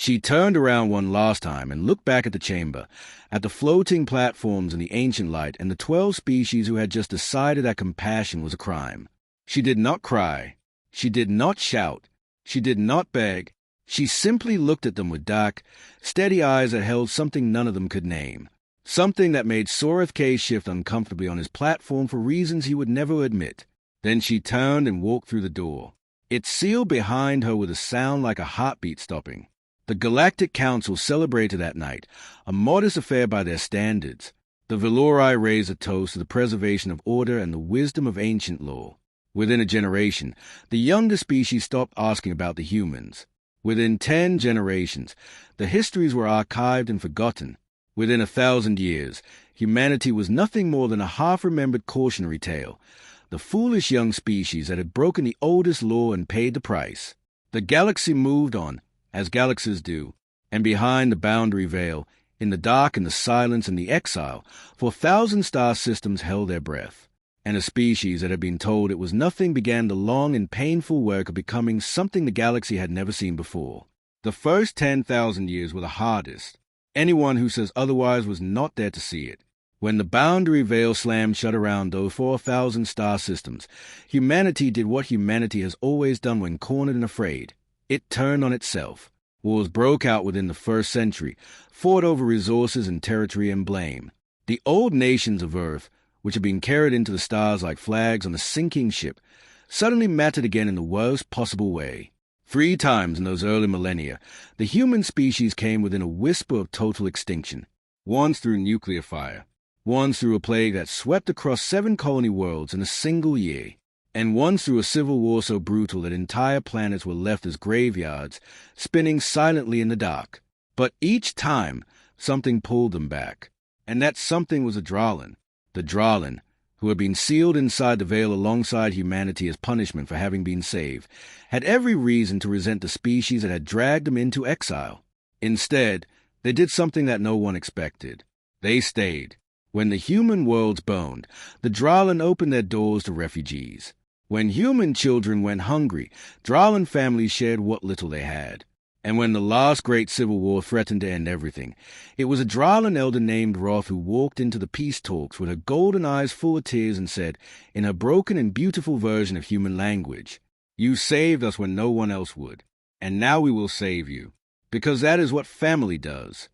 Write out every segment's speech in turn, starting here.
She turned around one last time and looked back at the chamber, at the floating platforms and the ancient light and the 12 species who had just decided that compassion was a crime. She did not cry. She did not shout. She did not beg. She simply looked at them with dark, steady eyes that held something none of them could name. Something that made Soreth K shift uncomfortably on his platform for reasons he would never admit. Then she turned and walked through the door. It sealed behind her with a sound like a heartbeat stopping. The Galactic Council celebrated that night, a modest affair by their standards. The Velori raised a toast to the preservation of order and the wisdom of ancient law. Within a generation, the younger species stopped asking about the humans. Within 10 generations, the histories were archived and forgotten. Within 1,000 years, humanity was nothing more than a half-remembered cautionary tale, the foolish young species that had broken the oldest law and paid the price. The galaxy moved on, as galaxies do, and behind the boundary veil, in the dark and the silence and the exile, 4,000 star systems held their breath, and a species that had been told it was nothing began the long and painful work of becoming something the galaxy had never seen before. The first 10,000 years were the hardest. Anyone who says otherwise was not there to see it. When the boundary veil slammed shut around those 4,000 star systems, humanity did what humanity has always done when cornered and afraid. It turned on itself. Wars broke out within the first century, fought over resources and territory and blame. The old nations of Earth, which had been carried into the stars like flags on a sinking ship, suddenly mattered again in the worst possible way. 3 times in those early millennia, the human species came within a whisper of total extinction. Once through nuclear fire, once through a plague that swept across 7 colony worlds in a single year, and once through a civil war so brutal that entire planets were left as graveyards, spinning silently in the dark. But each time, something pulled them back, and that something was a Dralin. The Dralin, who had been sealed inside the veil alongside humanity as punishment for having been saved, had every reason to resent the species that had dragged them into exile. Instead, they did something that no one expected. They stayed. When the human worlds burned, the Dralin opened their doors to refugees. When human children went hungry, Dralin families shared what little they had. And when the last great civil war threatened to end everything, it was a Dralin elder named Roth who walked into the peace talks with her golden eyes full of tears and said, in her broken and beautiful version of human language, "You saved us when no one else would, and now we will save you, because that is what family does."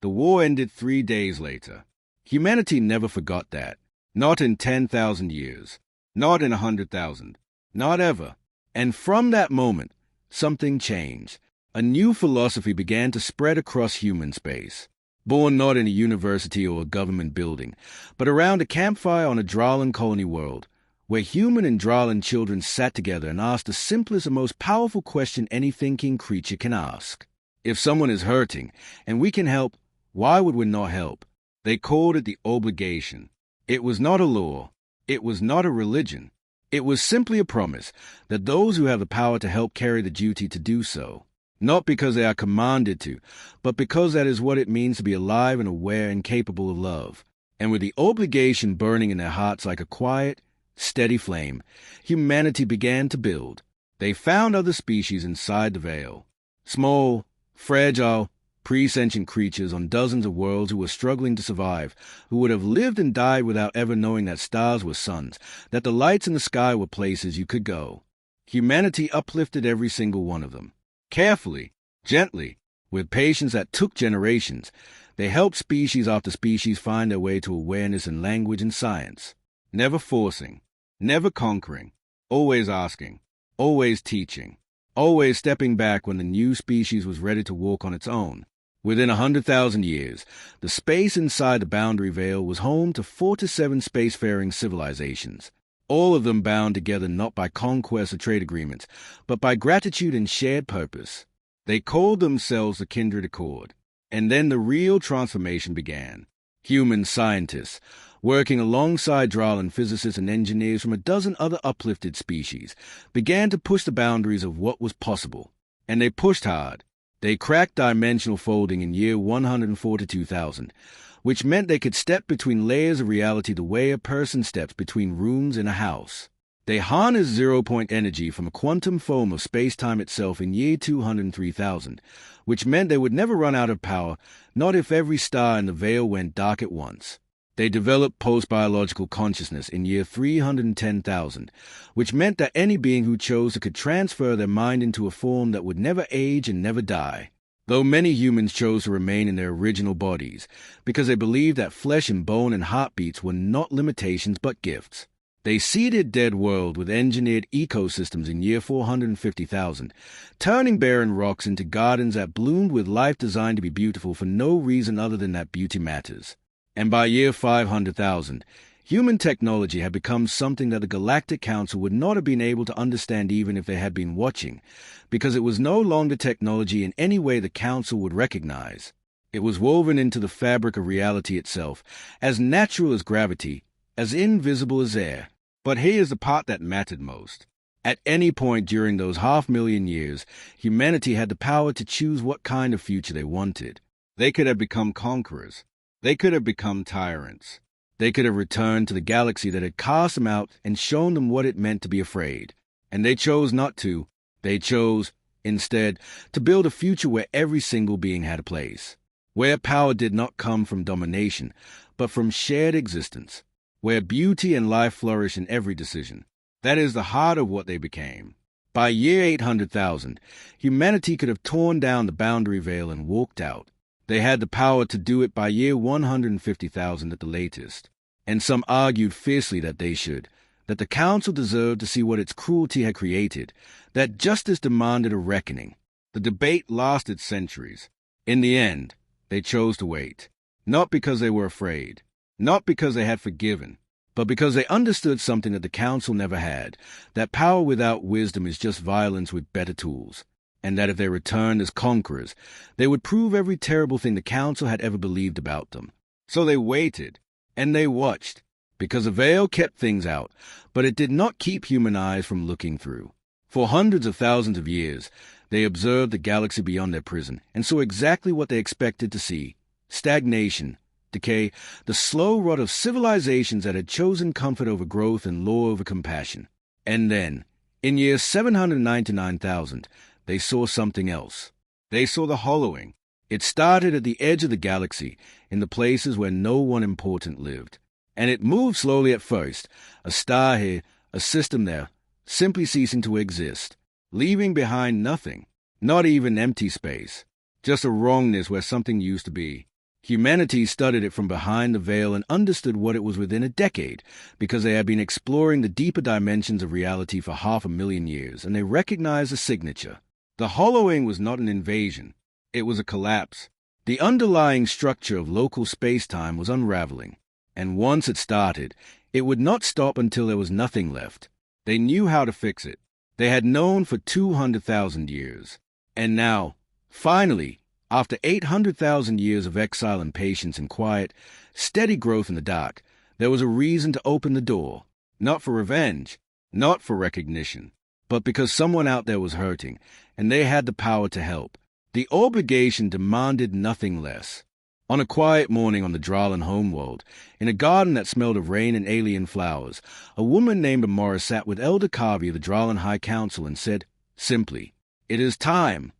The war ended 3 days later. Humanity never forgot that. Not in 10,000 years. Not in 100,000. Not ever. And from that moment, something changed. A new philosophy began to spread across human space, born not in a university or a government building, but around a campfire on a Dralin colony world, where human and Dralin children sat together and asked the simplest and most powerful question any thinking creature can ask. If someone is hurting, and we can help, why would we not help? They called it the obligation. It was not a law. It was not a religion. It was simply a promise that those who have the power to help carry the duty to do so. Not because they are commanded to, but because that is what it means to be alive and aware and capable of love. And with the obligation burning in their hearts like a quiet, steady flame, humanity began to build. They found other species inside the veil. Small, fragile, pre-sentient creatures on dozens of worlds who were struggling to survive, who would have lived and died without ever knowing that stars were suns, that the lights in the sky were places you could go. Humanity uplifted every single one of them. Carefully, gently, with patience that took generations, they helped species after species find their way to awareness in language and science. Never forcing, never conquering, always asking, always teaching, always stepping back when the new species was ready to walk on its own. Within 100,000 years, the space inside the boundary veil was home to 4 to 7 spacefaring civilizations, all of them bound together not by conquest or trade agreements, but by gratitude and shared purpose. They called themselves the Kindred Accord, and then the real transformation began. Human scientists, working alongside Dralin physicists and engineers from a dozen other uplifted species, began to push the boundaries of what was possible. And they pushed hard. They cracked dimensional folding in year 142,000, which meant they could step between layers of reality the way a person steps between rooms in a house. They harnessed zero-point energy from a quantum foam of space-time itself in year 203,000, which meant they would never run out of power, not if every star in the veil went dark at once. They developed post-biological consciousness in year 310,000, which meant that any being who chose it could transfer their mind into a form that would never age and never die. Though many humans chose to remain in their original bodies, because they believed that flesh and bone and heartbeats were not limitations but gifts. They seeded dead world with engineered ecosystems in year 450,000, turning barren rocks into gardens that bloomed with life designed to be beautiful for no reason other than that beauty matters. And by year 500,000, human technology had become something that the Galactic Council would not have been able to understand even if they had been watching, because it was no longer technology in any way the Council would recognize. It was woven into the fabric of reality itself, as natural as gravity, as invisible as air. But here's the part that mattered most. At any point during those 500,000 years, humanity had the power to choose what kind of future they wanted. They could have become conquerors. They could have become tyrants. They could have returned to the galaxy that had cast them out and shown them what it meant to be afraid. And they chose not to. They chose, instead, to build a future where every single being had a place. Where power did not come from domination, but from shared existence. Where beauty and life flourish in every decision. That is the heart of what they became. By year 800,000, humanity could have torn down the boundary veil and walked out. They had the power to do it by year 150,000 at the latest. And some argued fiercely that they should, that the Council deserved to see what its cruelty had created, that justice demanded a reckoning. The debate lasted centuries. In the end, they chose to wait. Not because they were afraid. Not because they had forgiven, but because they understood something that the Council never had, that power without wisdom is just violence with better tools, and that if they returned as conquerors, they would prove every terrible thing the Council had ever believed about them. So they waited, and they watched, because the veil kept things out, but it did not keep human eyes from looking through. For hundreds of thousands of years, they observed the galaxy beyond their prison, and saw exactly what they expected to see: stagnation, decay, the slow rot of civilizations that had chosen comfort over growth and law over compassion. And then, in year 799,000, they saw something else. They saw the hollowing. It started at the edge of the galaxy, in the places where no one important lived. And it moved slowly at first, a star here, a system there, simply ceasing to exist, leaving behind nothing, not even empty space, just a wrongness where something used to be. Humanity studied it from behind the veil and understood what it was within a decade, because they had been exploring the deeper dimensions of reality for 500,000 years, and they recognized the signature. The hollowing was not an invasion. It was a collapse. The underlying structure of local space-time was unraveling, and once it started, it would not stop until there was nothing left. They knew how to fix it. They had known for 200,000 years. And now, finally, after 800,000 years of exile and patience and quiet, steady growth in the dark, there was a reason to open the door. Not for revenge, not for recognition, but because someone out there was hurting, and they had the power to help. The obligation demanded nothing less. On a quiet morning on the Drahlan homeworld, in a garden that smelled of rain and alien flowers, a woman named Amora sat with Elder Kavi of the Drahlan High Council and said, simply, "It is time."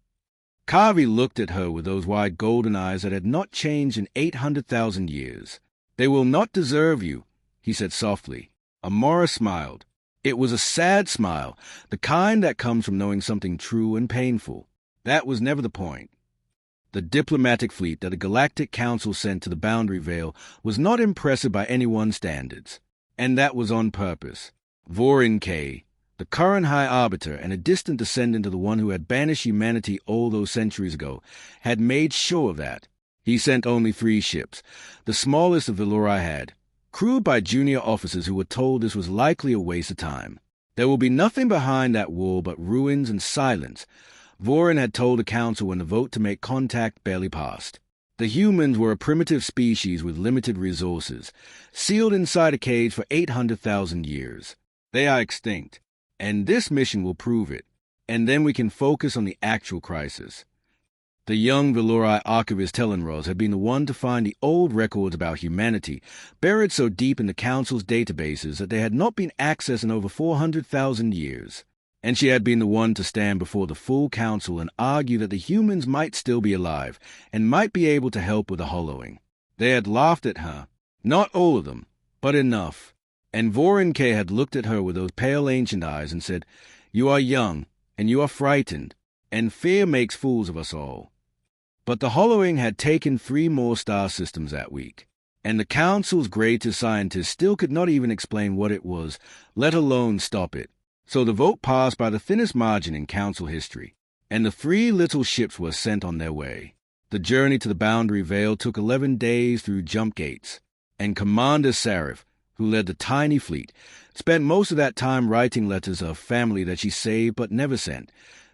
Kavi looked at her with those wide golden eyes that had not changed in 800,000 years. "They will not deserve you," he said softly. Amora smiled. It was a sad smile, the kind that comes from knowing something true and painful. That was never the point. The diplomatic fleet that the Galactic Council sent to the Boundary Veil was not impressive by anyone's standards, and that was on purpose. Vorin K, the current High Arbiter and a distant descendant of the one who had banished humanity all those centuries ago, had made sure of that. He sent only 3 ships, the smallest of Velorai had, crewed by junior officers who were told this was likely a waste of time. There will be nothing behind that wall but ruins and silence. Vorin had told the Council when the vote to make contact barely passed. The humans were a primitive species with limited resources, sealed inside a cage for 800,000 years. They are extinct, and this mission will prove it. And then we can focus on the actual crisis. The young Velori archivist Tellenrose had been the one to find the old records about humanity, buried so deep in the Council's databases that they had not been accessed in over 400,000 years. And she had been the one to stand before the full Council and argue that the humans might still be alive and might be able to help with the hollowing. They had laughed at her. Not all of them, but enough. And Voronke had looked at her with those pale ancient eyes and said, "You are young, and you are frightened, and fear makes fools of us all." But the hollowing had taken 3 more star systems that week, and the Council's greatest scientists still could not even explain what it was, let alone stop it. So the vote passed by the thinnest margin in Council history, and the 3 little ships were sent on their way. The journey to the Boundary Veil took 11 days through jump gates, and Commander Sarif, who led the tiny fleet, spent most of that time writing letters of family that she saved but never sent,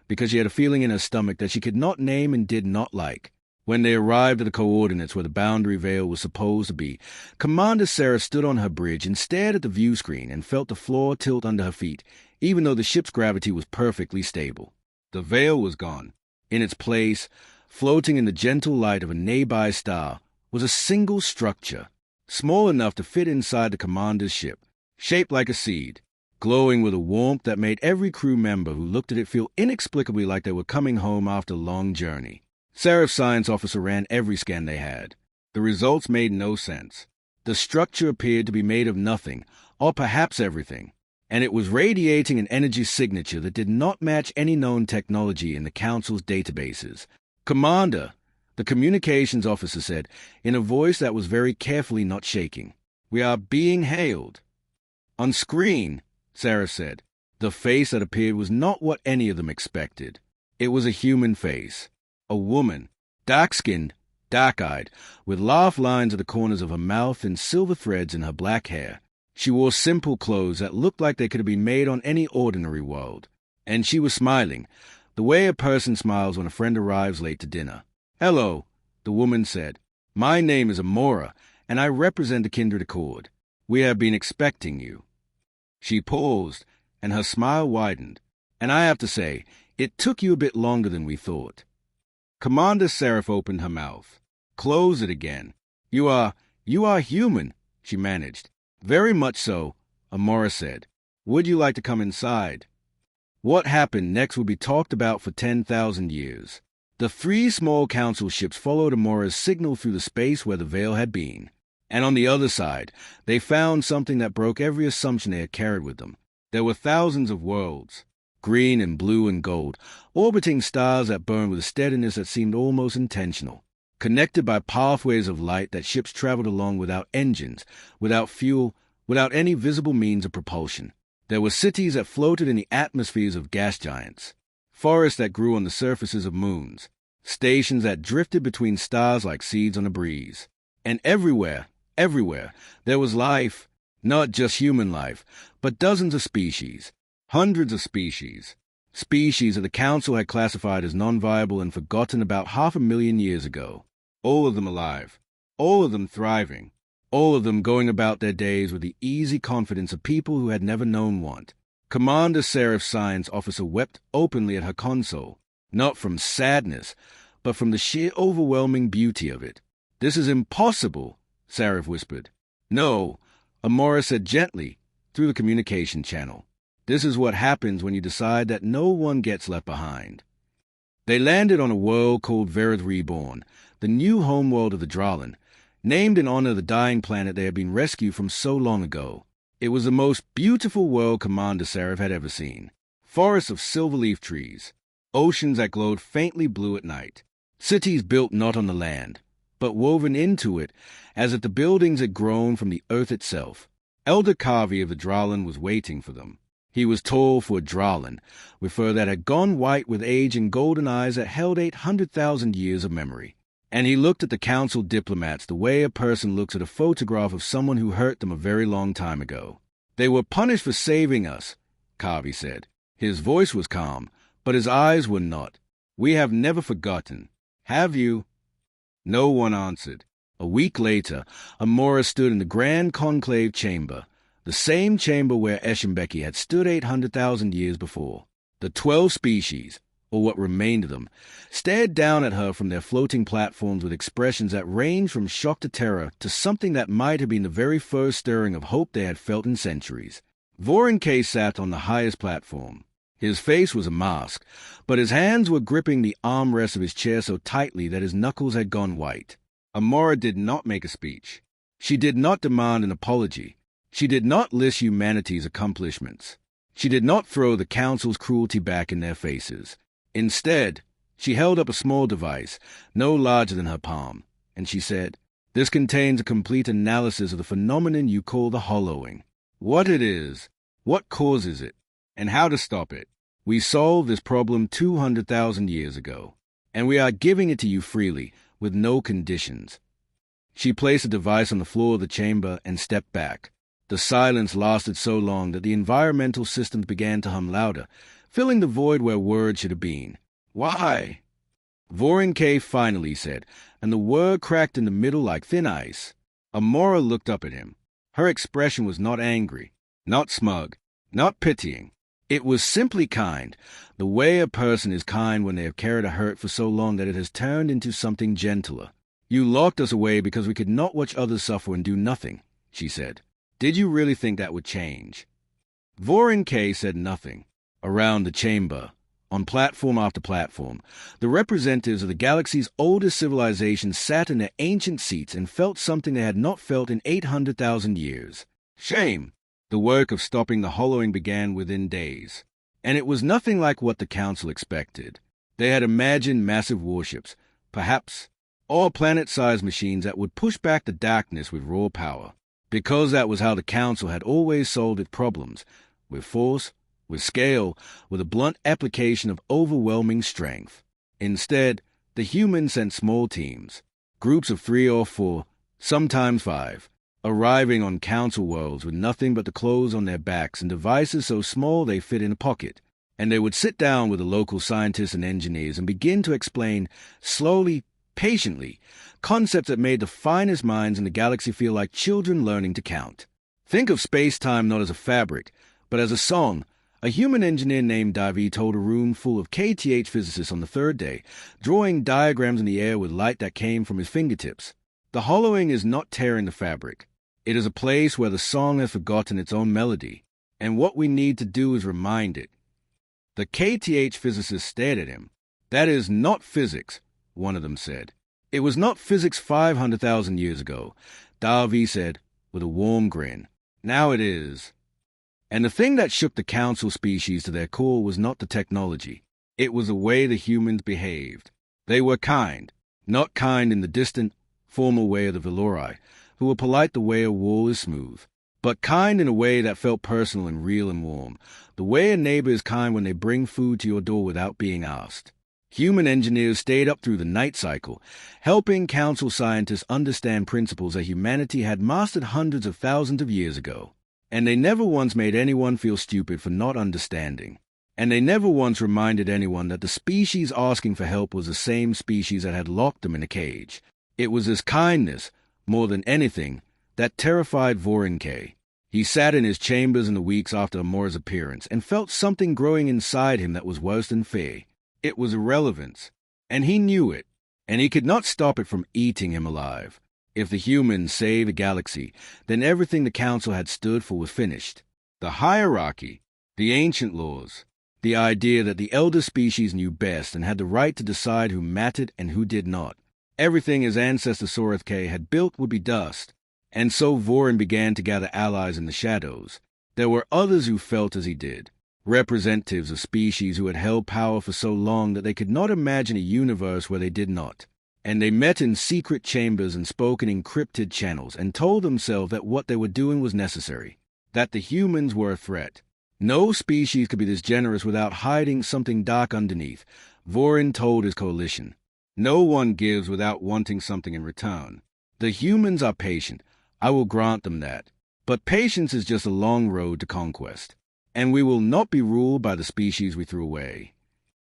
because she had a feeling in her stomach that she could not name and did not like. When they arrived at the coordinates where the Boundary Veil was supposed to be, Commander Sarah stood on her bridge and stared at the view screen and felt the floor tilt under her feet, even though the ship's gravity was perfectly stable. The veil was gone. In its place, floating in the gentle light of a nearby star, was a single structure, small enough to fit inside the commander's ship, shaped like a seed, glowing with a warmth that made every crew member who looked at it feel inexplicably like they were coming home after a long journey. Sarif's science officer ran every scan they had. The results made no sense. The structure appeared to be made of nothing, or perhaps everything, and it was radiating an energy signature that did not match any known technology in the Council's databases. "Commander," the communications officer said, in a voice that was very carefully not shaking, "we are being hailed." "On screen," Sarah said. The face that appeared was not what any of them expected. It was a human face. A woman, dark-skinned, dark-eyed, with laugh lines at the corners of her mouth and silver threads in her black hair. She wore simple clothes that looked like they could have been made on any ordinary world. And she was smiling, the way a person smiles when a friend arrives late to dinner. "Hello," the woman said. "My name is Amora, and I represent the Kindred Accord. We have been expecting you." She paused, and her smile widened. "And I have to say, it took you a bit longer than we thought." Commander Sarif opened her mouth. "Close it again. You are human," she managed. "Very much so," Amora said. "Would you like to come inside?" What happened next would be talked about for 10,000 years. The 3 small council ships followed Amora's signal through the space where the veil had been. And on the other side, they found something that broke every assumption they had carried with them. There were thousands of worlds, green and blue and gold, orbiting stars that burned with a steadiness that seemed almost intentional, connected by pathways of light that ships traveled along without engines, without fuel, without any visible means of propulsion. There were cities that floated in the atmospheres of gas giants, forests that grew on the surfaces of moons, stations that drifted between stars like seeds on a breeze. And everywhere, there was life, not just human life, but dozens of species, hundreds of species that the Council had classified as non-viable and forgotten about 500,000 years ago. All of them alive, all of them thriving, all of them going about their days with the easy confidence of people who had never known want. Commander Sarif's science officer wept openly at her console, not from sadness, but from the sheer overwhelming beauty of it. "This is impossible," Sarif whispered. "No," Amora said gently, through the communication channel. "This is what happens when you decide that no one gets left behind." They landed on a world called Verith Reborn, the new homeworld of the Dralin, named in honor of the dying planet they had been rescued from so long ago. It was the most beautiful world Commander Sarif had ever seen. Forests of silver-leaf trees, oceans that glowed faintly blue at night, cities built not on the land, but woven into it as if the buildings had grown from the earth itself. Elder Kavi of the Dralin was waiting for them. He was tall for a Dralin, with fur that had gone white with age and golden eyes that held 800,000 years of memory. And he looked at the Council diplomats the way a person looks at a photograph of someone who hurt them a very long time ago. "They were punished for saving us," Kavi said. His voice was calm, but his eyes were not. "We have never forgotten. Have you?" No one answered. A week later, Amora stood in the Grand Conclave Chamber, the same chamber where Asha Mbeki had stood 800,000 years before. The 12 species, or what remained of them, stared down at her from their floating platforms with expressions that ranged from shock to terror to something that might have been the very first stirring of hope they had felt in centuries. Vorin K sat on the highest platform. His face was a mask, but his hands were gripping the armrests of his chair so tightly that his knuckles had gone white. Amora did not make a speech. She did not demand an apology. She did not list humanity's accomplishments. She did not throw the Council's cruelty back in their faces. Instead, she held up a small device, no larger than her palm, and she said, "This contains a complete analysis of the phenomenon you call the hollowing. What it is, what causes it, and how to stop it. We solved this problem 200,000 years ago, and we are giving it to you freely, with no conditions." She placed the device on the floor of the chamber and stepped back. The silence lasted so long that the environmental systems began to hum louder, filling the void where words should have been. "Why?" Vorin K finally said, and the word cracked in the middle like thin ice. Amora looked up at him. Her expression was not angry, not smug, not pitying. It was simply kind, the way a person is kind when they have carried a hurt for so long that it has turned into something gentler. "You locked us away because we could not watch others suffer and do nothing," she said. "Did you really think that would change?" Vorin K said nothing. Around the chamber, on platform after platform, the representatives of the galaxy's oldest civilization sat in their ancient seats and felt something they had not felt in 800,000 years. Shame! The work of stopping the hollowing began within days, and it was nothing like what the Council expected. They had imagined massive warships, perhaps all planet-sized machines that would push back the darkness with raw power, because that was how the Council had always solved its problems, with force, with scale, with a blunt application of overwhelming strength. Instead, the humans sent small teams, groups of 3 or 4, sometimes 5, arriving on Council worlds with nothing but the clothes on their backs and devices so small they fit in a pocket. And they would sit down with the local scientists and engineers and begin to explain, slowly, patiently, concepts that made the finest minds in the galaxy feel like children learning to count. Think of space-time not as a fabric, but as a song. A human engineer named Davi told a room full of KTH physicists on the third day, drawing diagrams in the air with light that came from his fingertips. The hollowing is not tearing the fabric. It is a place where the song has forgotten its own melody, and what we need to do is remind it. The KTH physicists stared at him. "That is not physics," one of them said. "It was not physics 500,000 years ago," Davi said, with a warm grin. "Now it is." And the thing that shook the Council species to their core was not the technology. It was the way the humans behaved. They were kind, not kind in the distant, formal way of the Velori, who were polite the way a wall is smooth, but kind in a way that felt personal and real and warm, the way a neighbor is kind when they bring food to your door without being asked. Human engineers stayed up through the night cycle, helping Council scientists understand principles that humanity had mastered hundreds of thousands of years ago. And they never once made anyone feel stupid for not understanding. And they never once reminded anyone that the species asking for help was the same species that had locked them in a cage. It was this kindness, more than anything, that terrified Vorin K. He sat in his chambers in the weeks after Amora's appearance and felt something growing inside him that was worse than fear. It was irrelevance, and he knew it, and he could not stop it from eating him alive. If the humans saved the galaxy, then everything the Council had stood for was finished. The hierarchy, the ancient laws, the idea that the elder species knew best and had the right to decide who mattered and who did not. Everything his ancestor Soreth K had built would be dust, and so Vorin began to gather allies in the shadows. There were others who felt as he did, representatives of species who had held power for so long that they could not imagine a universe where they did not. And they met in secret chambers and spoke in encrypted channels and told themselves that what they were doing was necessary, that the humans were a threat. No species could be this generous without hiding something dark underneath, Vorin told his coalition. No one gives without wanting something in return. The humans are patient, I will grant them that. But patience is just a long road to conquest, and we will not be ruled by the species we threw away.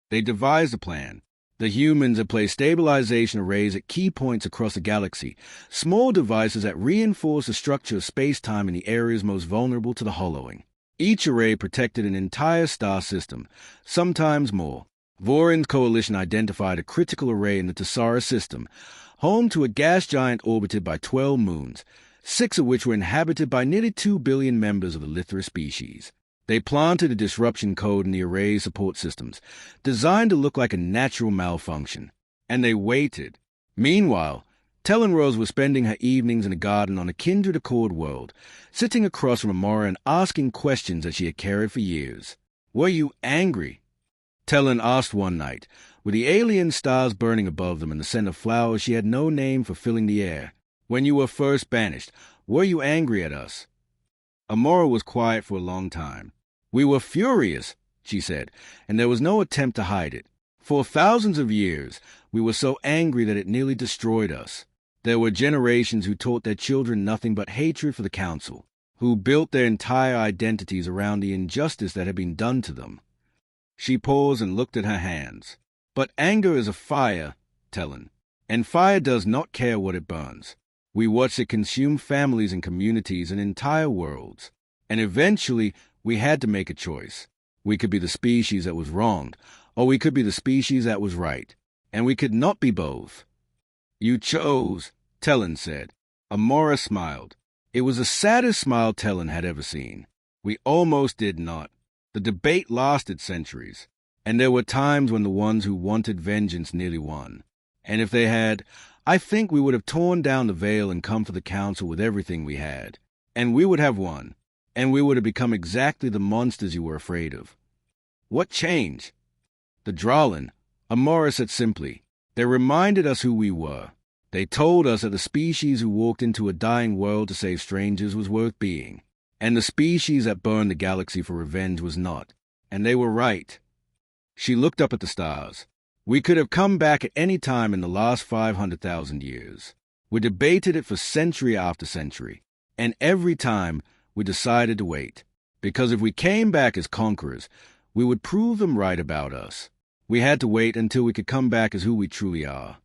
They devised a plan. The humans had placed stabilization arrays at key points across the galaxy, small devices that reinforce the structure of space-time in the areas most vulnerable to the hollowing. Each array protected an entire star system, sometimes more. Vorin's coalition identified a critical array in the Tessara system, home to a gas giant orbited by 12 moons, 6 of which were inhabited by nearly 2 billion members of the Lithra species. They planted a disruption code in the array's support systems, designed to look like a natural malfunction. And they waited. Meanwhile, Tellen Rose was spending her evenings in a garden on a Kindred Accord world, sitting across from Amora and asking questions that she had carried for years. "Were you angry?" Tellen asked one night, with the alien stars burning above them and the scent of flowers she had no name for filling the air. "When you were first banished, were you angry at us?" Amora was quiet for a long time. "We were furious," she said, and there was no attempt to hide it. "For thousands of years, we were so angry that it nearly destroyed us. There were generations who taught their children nothing but hatred for the Council, who built their entire identities around the injustice that had been done to them." She paused and looked at her hands. "But anger is a fire, Tellen, and fire does not care what it burns. We watched it consume families and communities and entire worlds. And eventually, we had to make a choice. We could be the species that was wronged, or we could be the species that was right. And we could not be both." "You chose," Tellen said. Amora smiled. It was the saddest smile Tellen had ever seen. "We almost did not. The debate lasted centuries, and there were times when the ones who wanted vengeance nearly won. And if they had, I think we would have torn down the veil and come for the Council with everything we had. And we would have won, and we would have become exactly the monsters you were afraid of." "What changed?" "The Dralin," Amora said simply. "They reminded us who we were. They told us that the species who walked into a dying world to save strangers was worth being, and the species that burned the galaxy for revenge was not. And they were right." She looked up at the stars. "We could have come back at any time in the last 500,000 years. We debated it for century after century, and every time we decided to wait, because if we came back as conquerors, we would prove them right about us. We had to wait until we could come back as who we truly are."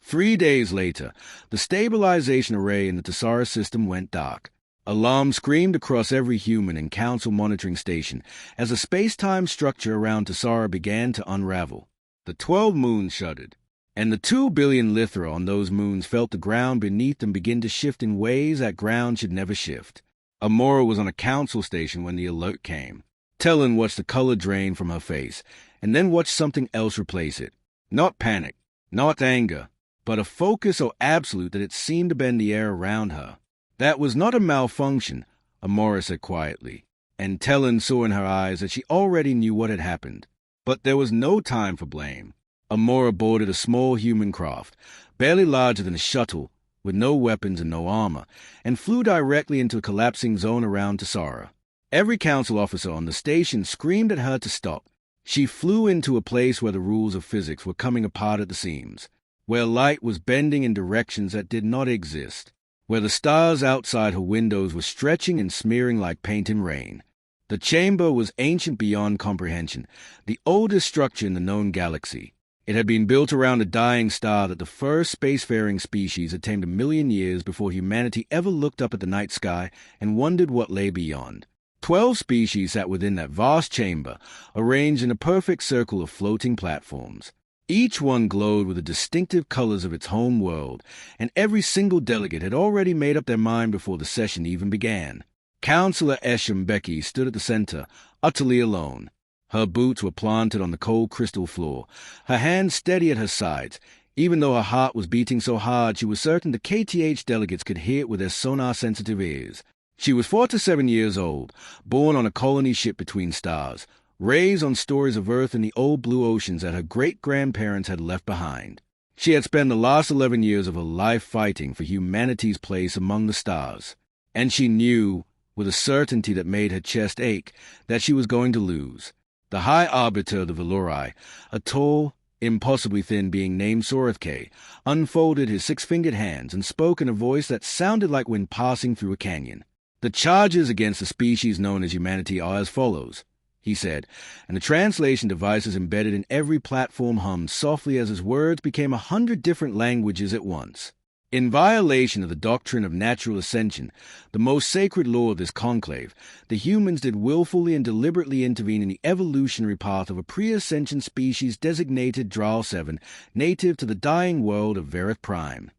3 days later, the stabilization array in the Tessara system went dark. Alarms screamed across every human and Council monitoring station as the space-time structure around Tessara began to unravel. The 12 moons shuddered, and the 2 billion Lithra on those moons felt the ground beneath them begin to shift in ways that ground should never shift. Amora was on a Council station when the alert came. Tellen watched the color drain from her face, and then watched something else replace it. Not panic, not anger, but a focus so absolute that it seemed to bend the air around her. "That was not a malfunction," Amora said quietly, and Tellen saw in her eyes that she already knew what had happened. But there was no time for blame. Amora boarded a small human craft, barely larger than a shuttle, with no weapons and no armor, and flew directly into a collapsing zone around Tessara. Every Council officer on the station screamed at her to stop. She flew into a place where the rules of physics were coming apart at the seams, where light was bending in directions that did not exist, where the stars outside her windows were stretching and smearing like paint in rain. The chamber was ancient beyond comprehension, the oldest structure in the known galaxy. It had been built around a dying star that the first spacefaring species had tamed 1,000,000 years before humanity ever looked up at the night sky and wondered what lay beyond. 12 species sat within that vast chamber, arranged in a perfect circle of floating platforms. Each one glowed with the distinctive colors of its home world, and every single delegate had already made up their mind before the session even began. Counselor Asha Mbeki stood at the center, utterly alone. Her boots were planted on the cold crystal floor, her hands steady at her sides. Even though her heart was beating so hard, she was certain the KTH delegates could hear it with their sonar-sensitive ears. She was 4 to 7 years old, born on a colony ship between stars, raised on stories of Earth and the old blue oceans that her great-grandparents had left behind. She had spent the last 11 years of her life fighting for humanity's place among the stars, and she knew, with a certainty that made her chest ache, that she was going to lose. The High Arbiter of the Velorai, a tall, impossibly thin being named Sorithke, unfolded his 6-fingered hands and spoke in a voice that sounded like wind passing through a canyon. "The charges against the species known as humanity are as follows," he said, and the translation devices embedded in every platform hummed softly as his words became 100 different languages at once. In violation of the Doctrine of Natural Ascension, the most sacred law of this conclave, the humans did willfully and deliberately intervene in the evolutionary path of a pre-ascension species designated Dral 7, native to the dying world of Verith Prime.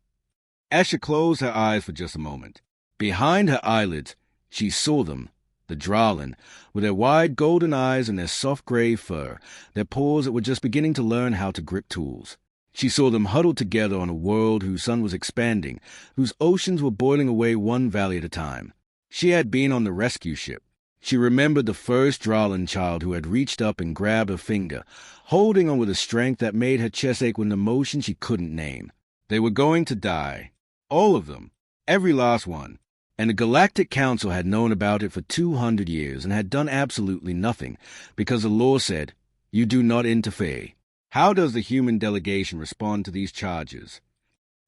Asha closed her eyes for just a moment. Behind her eyelids, she saw them, the Dralin, with their wide golden eyes and their soft gray fur, their paws that were just beginning to learn how to grip tools. She saw them huddled together on a world whose sun was expanding, whose oceans were boiling away one valley at a time. She had been on the rescue ship. She remembered the first Dralin child who had reached up and grabbed her finger, holding on with a strength that made her chest ache with an emotion she couldn't name. They were going to die. All of them. Every last one. And the Galactic Council had known about it for 200 years and had done absolutely nothing, because the law said, "You do not interfere." How does the human delegation respond to these charges?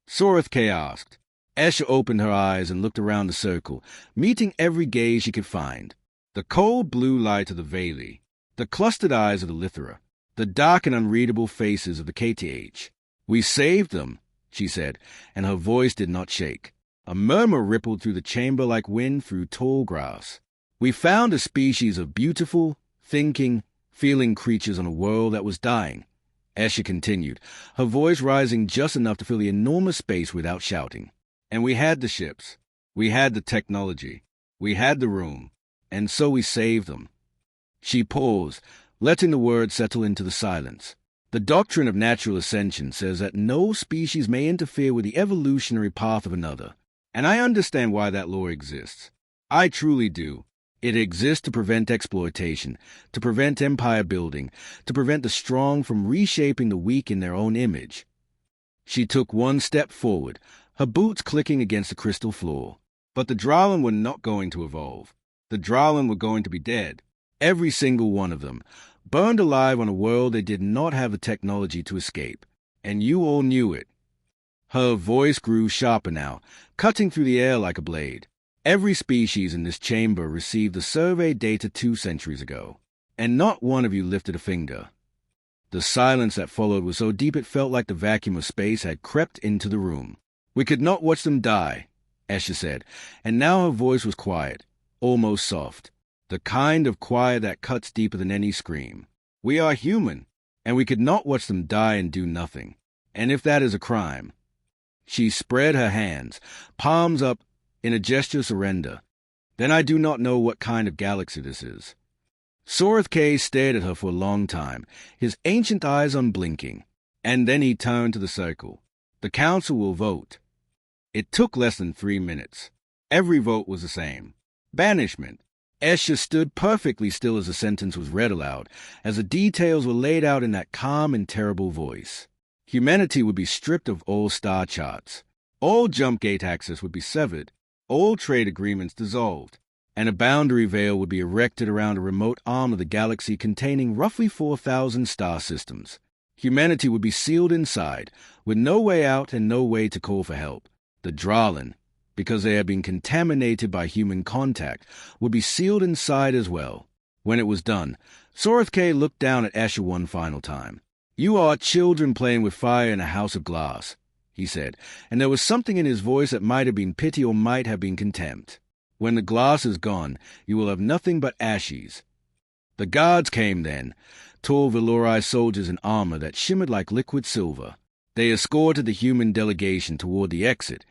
Sorith K asked. Asha opened her eyes and looked around the circle, meeting every gaze she could find. The cold blue light of the Veli, the clustered eyes of the Lithra, the dark and unreadable faces of the KTH. "We saved them," she said, and her voice did not shake. A murmur rippled through the chamber like wind through tall grass. "We found a species of beautiful, thinking, feeling creatures on a world that was dying," Asha continued, her voice rising just enough to fill the enormous space without shouting. "And we had the ships. We had the technology. We had the room. And so we saved them." She paused, letting the words settle into the silence. The Doctrine of Natural Ascension says that no species may interfere with the evolutionary path of another. And I understand why that law exists. I truly do. It exists to prevent exploitation, to prevent empire building, to prevent the strong from reshaping the weak in their own image. She took one step forward, her boots clicking against the crystal floor. But the Dralin were not going to evolve. The Dralin were going to be dead. Every single one of them, burned alive on a world they did not have the technology to escape. And you all knew it. Her voice grew sharper now, cutting through the air like a blade. Every species in this chamber received the survey data 2 centuries ago, and not one of you lifted a finger. The silence that followed was so deep it felt like the vacuum of space had crept into the room. "We could not watch them die," Asha said, and now her voice was quiet, almost soft, the kind of quiet that cuts deeper than any scream. "We are human, and we could not watch them die and do nothing. And if that is a crime..." She spread her hands, palms up, in a gesture of surrender. "Then I do not know what kind of galaxy this is." Sorith K stared at her for a long time, his ancient eyes unblinking, and then he turned to the circle. "The council will vote." It took less than 3 minutes. Every vote was the same. Banishment. Asha stood perfectly still as the sentence was read aloud, as the details were laid out in that calm and terrible voice. Humanity would be stripped of all star charts. All jump gate access would be severed. All trade agreements dissolved, and a boundary veil would be erected around a remote arm of the galaxy containing roughly 4,000 star systems. Humanity would be sealed inside, with no way out and no way to call for help. The Dralin, because they had been contaminated by human contact, would be sealed inside as well. When it was done, Sorith K looked down at Asha one final time. "You are children playing with fire in a house of glass," he said, and there was something in his voice that might have been pity or might have been contempt. "When the glass is gone, you will have nothing but ashes." The guards came then, tall Velori soldiers in armor that shimmered like liquid silver. They escorted the human delegation toward the exit,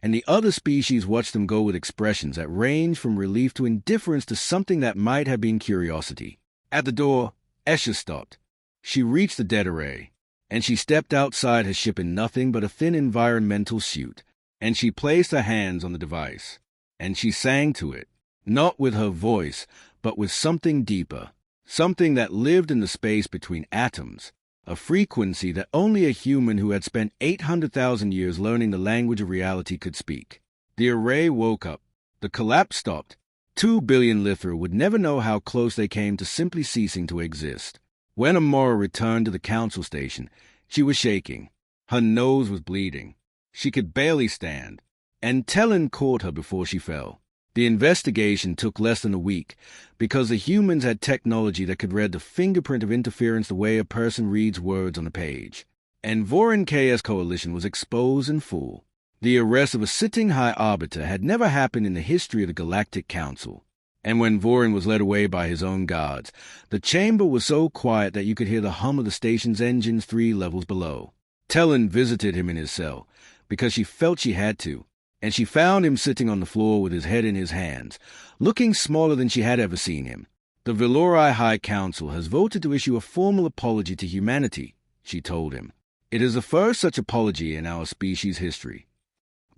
and the other species watched them go with expressions that ranged from relief to indifference to something that might have been curiosity. At the door, Asha stopped. She reached the dead array, and she stepped outside her ship in nothing but a thin environmental suit, and she placed her hands on the device, and she sang to it, not with her voice, but with something deeper, something that lived in the space between atoms, a frequency that only a human who had spent 800,000 years learning the language of reality could speak. The array woke up. The collapse stopped. 2 billion Lithra would never know how close they came to simply ceasing to exist. When Amora returned to the council station, she was shaking. Her nose was bleeding. She could barely stand. And Tellin caught her before she fell. The investigation took less than a week, because the humans had technology that could read the fingerprint of interference the way a person reads words on a page. And Vorin KS Coalition was exposed in full. The arrest of a sitting High Arbiter had never happened in the history of the Galactic Council. And when Vorin was led away by his own guards, the chamber was so quiet that you could hear the hum of the station's engines 3 levels below. Tellen visited him in his cell, because she felt she had to, and she found him sitting on the floor with his head in his hands, looking smaller than she had ever seen him. The Velori High Council has voted to issue a formal apology to humanity, she told him. It is the first such apology in our species' history.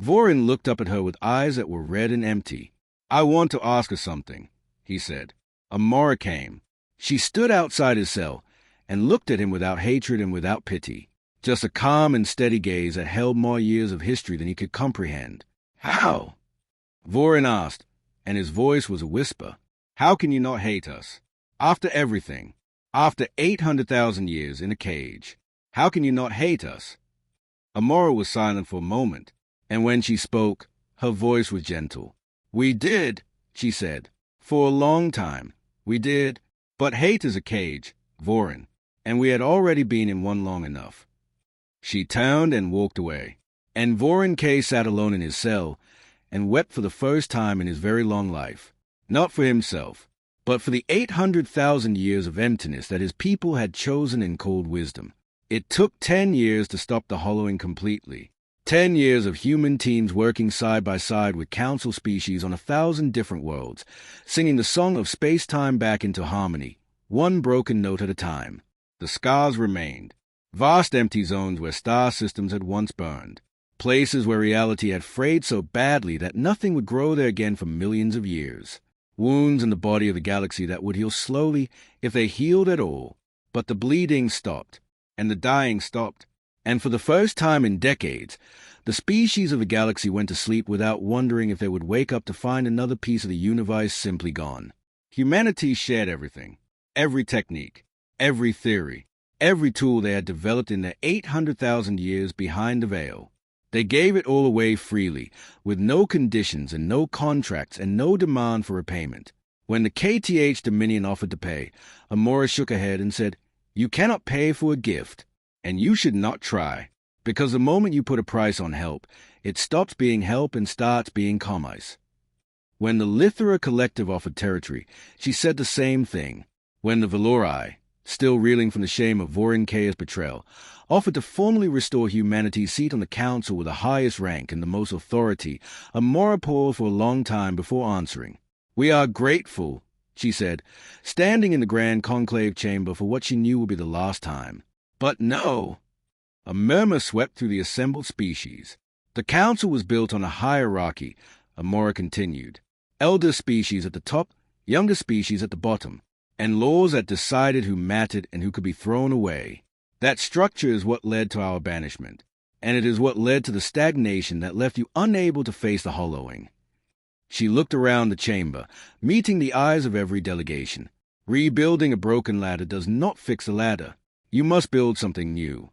Vorin looked up at her with eyes that were red and empty. I want to ask her something, he said. Amora came. She stood outside his cell and looked at him without hatred and without pity. Just a calm and steady gaze that held more years of history than he could comprehend. How? Vorin asked, and his voice was a whisper. How can you not hate us? After everything, after 800,000 years in a cage, how can you not hate us? Amora was silent for a moment, and when she spoke, her voice was gentle. We did, she said. For a long time, we did. But hate is a cage, Vorin, and we had already been in one long enough. She turned and walked away, and Vorin K. sat alone in his cell and wept for the first time in his very long life, not for himself, but for the 800,000 years of emptiness that his people had chosen and called wisdom. It took 10 years to stop the hollowing completely. 10 years of human teams working side by side with council species on 1,000 different worlds, singing the song of space-time back into harmony, one broken note at a time. The scars remained. Vast empty zones where star systems had once burned. Places where reality had frayed so badly that nothing would grow there again for millions of years. Wounds in the body of the galaxy that would heal slowly if they healed at all. But the bleeding stopped, and the dying stopped. And for the first time in decades, the species of the galaxy went to sleep without wondering if they would wake up to find another piece of the universe simply gone. Humanity shared everything, every technique, every theory, every tool they had developed in their 800,000 years behind the veil. They gave it all away freely, with no conditions and no contracts and no demand for repayment. When the KTH Dominion offered to pay, Amora shook her head and said, You cannot pay for a gift. And you should not try, because the moment you put a price on help, it stops being help and starts being commerce. When the Lithera Collective offered territory, she said the same thing. When the Velori, still reeling from the shame of Vorin K's betrayal, offered to formally restore humanity's seat on the council with the highest rank and the most authority, Amora paused for a long time before answering. We are grateful, she said, standing in the Grand Conclave chamber for what she knew would be the last time. But no. A murmur swept through the assembled species. The council was built on a hierarchy, Amora continued. Elder species at the top, younger species at the bottom, and laws that decided who mattered and who could be thrown away. That structure is what led to our banishment, and it is what led to the stagnation that left you unable to face the hollowing. She looked around the chamber, meeting the eyes of every delegation. Rebuilding a broken ladder does not fix a ladder. You must build something new.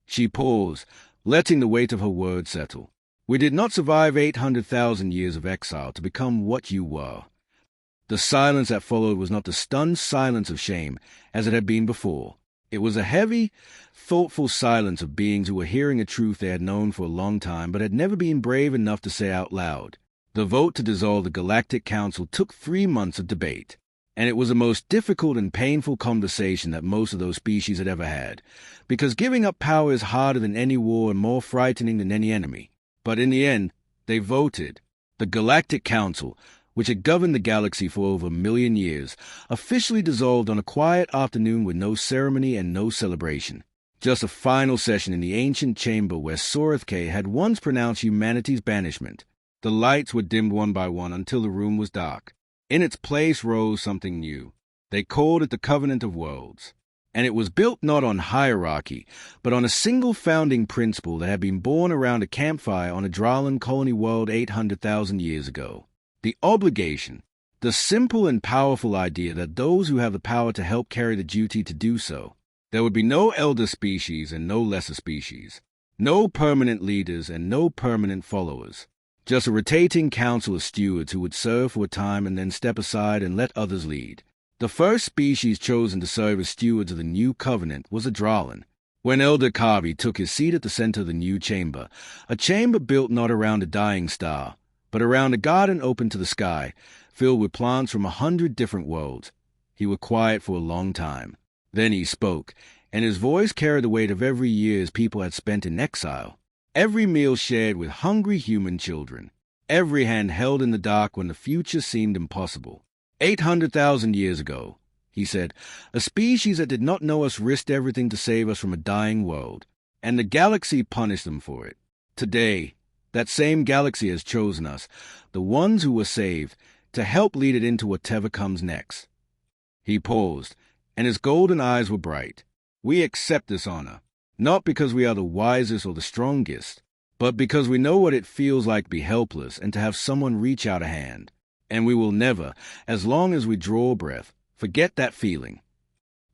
She paused, letting the weight of her words settle. We did not survive 800,000 years of exile to become what you were. The silence that followed was not the stunned silence of shame, as it had been before. It was a heavy, thoughtful silence of beings who were hearing a truth they had known for a long time but had never been brave enough to say out loud. The vote to dissolve the Galactic Council took 3 months of debate. And it was the most difficult and painful conversation that most of those species had ever had, because giving up power is harder than any war and more frightening than any enemy. But in the end, they voted. The Galactic Council, which had governed the galaxy for over 1 million years, officially dissolved on a quiet afternoon with no ceremony and no celebration. Just a final session in the ancient chamber where Soreth K had once pronounced humanity's banishment. The lights were dimmed one by one until the room was dark. In its place rose something new. They called it the Covenant of Worlds. And it was built not on hierarchy, but on a single founding principle that had been born around a campfire on a Dralan colony world 800,000 years ago. The obligation, the simple and powerful idea that those who have the power to help carry the duty to do so. There would be no elder species and no lesser species. No permanent leaders and no permanent followers. Just a rotating council of stewards who would serve for a time and then step aside and let others lead. The first species chosen to serve as stewards of the new covenant was a Dralan. When Elder Kavi took his seat at the center of the new chamber, a chamber built not around a dying star, but around a garden open to the sky, filled with plants from 100 different worlds, he was quiet for a long time. Then he spoke, and his voice carried the weight of every year his people had spent in exile. Every meal shared with hungry human children. Every hand held in the dark when the future seemed impossible. 800,000 years ago, he said, a species that did not know us risked everything to save us from a dying world, and the galaxy punished them for it. Today, that same galaxy has chosen us, the ones who were saved, to help lead it into whatever comes next. He paused, and his golden eyes were bright. We accept this honor, not because we are the wisest or the strongest, but because we know what it feels like to be helpless and to have someone reach out a hand. And we will never, as long as we draw breath, forget that feeling.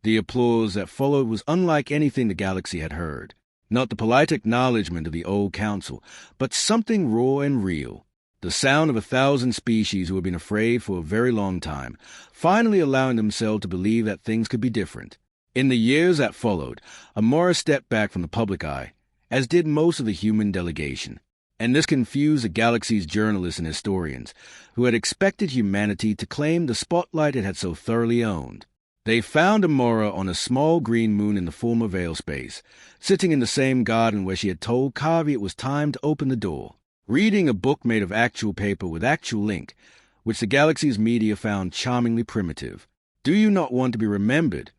The applause that followed was unlike anything the galaxy had heard. Not the polite acknowledgement of the old council, but something raw and real. The sound of 1,000 species who had been afraid for a very long time, finally allowing themselves to believe that things could be different. In the years that followed, Amora stepped back from the public eye, as did most of the human delegation. And this confused the galaxy's journalists and historians, who had expected humanity to claim the spotlight it had so thoroughly owned. They found Amora on a small green moon in the former Veil space, sitting in the same garden where she had told Kavi it was time to open the door, reading a book made of actual paper with actual ink, which the galaxy's media found charmingly primitive. "Do you not want to be remembered?"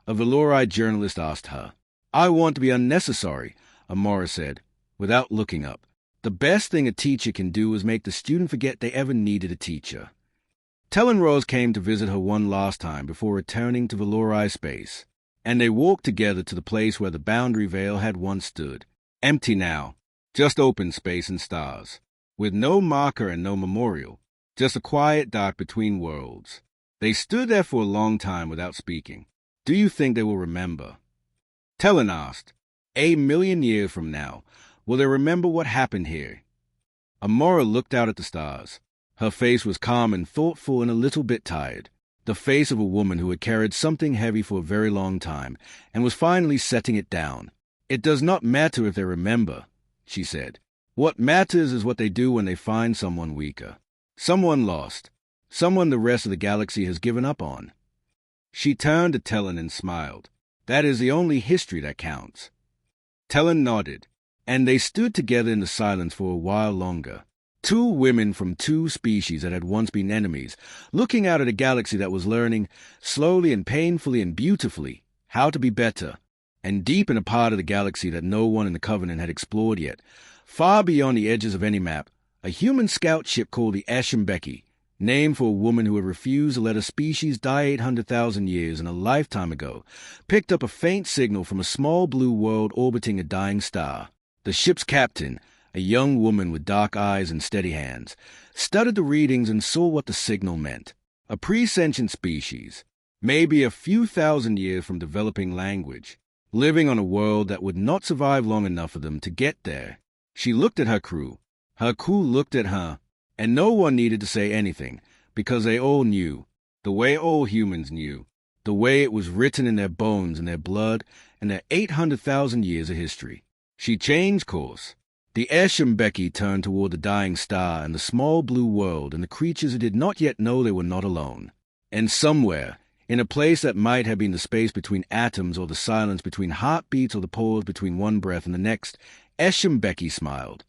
a Velori journalist asked her. "I want to be unnecessary," Amora said, without looking up. The best thing a teacher can do is make the student forget they ever needed a teacher. Tellen Rose came to visit her one last time before returning to Velori space, and they walked together to the place where the boundary veil had once stood. Empty now, just open space and stars, with no marker and no memorial, just a quiet dark between worlds. They stood there for a long time without speaking. "Do you think they will remember?" Tellen asked. 1,000,000 years from now, will they remember what happened here? Amora looked out at the stars. Her face was calm and thoughtful and a little bit tired. The face of a woman who had carried something heavy for a very long time and was finally setting it down. "It does not matter if they remember," she said. "What matters is what they do when they find someone weaker. Someone lost. Someone the rest of the galaxy has given up on." She turned to Tellen and smiled. "That is the only history that counts." Tellen nodded, and they stood together in the silence for a while longer. Two women from two species that had once been enemies, looking out at a galaxy that was learning, slowly and painfully and beautifully, how to be better, and deep in a part of the galaxy that no one in the Covenant had explored yet, far beyond the edges of any map, a human scout ship called the Asha Mbeki, named for a woman who had refused to let a species die 800,000 years and a lifetime ago, picked up a faint signal from a small blue world orbiting a dying star. The ship's captain, a young woman with dark eyes and steady hands, studied the readings and saw what the signal meant. A pre-sentient species, maybe a few thousand years from developing language, living on a world that would not survive long enough for them to get there. She looked at her crew. Her crew looked at her, and no one needed to say anything, because they all knew, the way all humans knew, the way it was written in their bones and their blood and their 800,000 years of history. She changed course. The Asha Mbeki turned toward the dying star and the small blue world and the creatures who did not yet know they were not alone. And somewhere, in a place that might have been the space between atoms or the silence between heartbeats or the pause between one breath and the next, Asha Mbeki smiled.